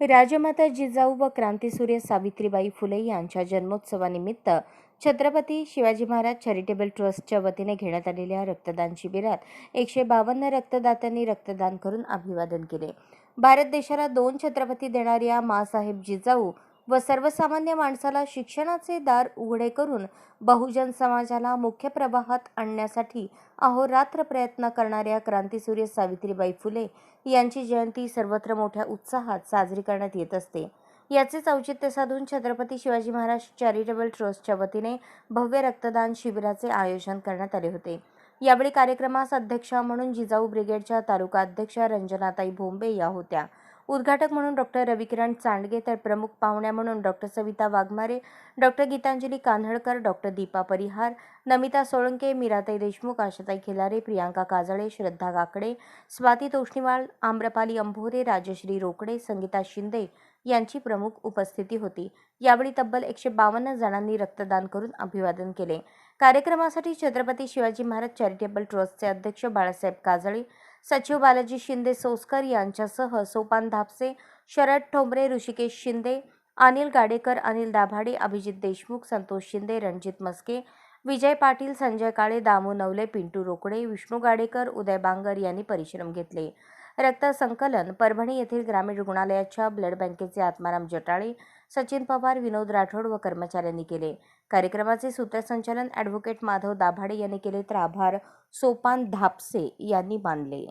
राजमाता जिजाऊ व क्रांतीसूर्य सावित्रीबाई फुले यांच्या जन्मोत्सवानिमित्त छत्रपती शिवाजी महाराज चॅरिटेबल ट्रस्टच्या वतीने घेण्यात आलेल्या रक्तदान शिबिरात 152 रक्तदात्यांनी रक्तदान करून अभिवादन केले. भारत देशाला 2 छत्रपती देणाऱ्या माँसाहेब जिजाऊ व सर्वसामान्य माणसाला शिक्षणाचे दार उघडे करून बहुजन समाजाला मुख्य प्रवाहात आणण्यासाठी अहोरात्र प्रयत्न करणाऱ्या क्रांतीसूर्य सावित्रीबाई फुले यांची जयंती सर्वत्र मोठ्या उत्साहात साजरी करण्यात येत असते. याचेच औचित्य साधून छत्रपती शिवाजी महाराज चॅरिटेबल ट्रस्टच्या वतीने भव्य रक्तदान शिबिराचे आयोजन करण्यात आले होते. यावेळी कार्यक्रमास अध्यक्षा म्हणून जिजाऊ ब्रिगेडच्या तालुका अध्यक्षा रंजनाताई भोंबे या होत्या. उद्घाटक म्हणून डॉक्टर रविकिरण चांडगे तर प्रमुख पाहुण्या म्हणून doctor Savita Waghmare, doctor Gitanjali Kanhalkar, doctor Deepa Parihar, Namita Solanke, Meeratai Deshmukh, Ashatai Khilare, Priyanka Kajale, Shraddha Kakade, Swati Toshniwal, Amrapali Ambhore, Rajshree Rokade, Sangeeta Shinde यांची प्रमुख उपस्थिती होती. यावेळी तब्बल 152 जणांनी रक्तदान करून अभिवादन केले. कार्यक्रमासाठी छत्रपती शिवाजी महाराज चॅरिटेबल ट्रस्टचे अध्यक्ष बाळासाहेब काजळे, सचिव बालाजी शिंदे सोसकर यांच्यासह सोपान धापसे, शरद ठोंबरे, ऋषिकेश शिंदे, अनिल गाडेकर, अनिल दाभाडे, अभिजित देशमुख, संतोष शिंदे, रणजित मस्के, विजय पाटील, संजय काळे, दामू नवले, पिंटू रोकडे, विष्णू गाडेकर, उदय बांगर यांनी परिश्रम घेतले. रक्त संकलन परभणी येथील ग्रामीण रुग्णालयाच्या ब्लड बँकेचे आत्माराम जटाळे, सचिन पवार, विनोद राठोड व कर्मचाऱ्यांनी केले. कार्यक्रमाचे सूत्रसंचालन ॲडव्होकेट माधव दाभाडे यांनी केले तर आभार सोपान धापसे यांनी मानले.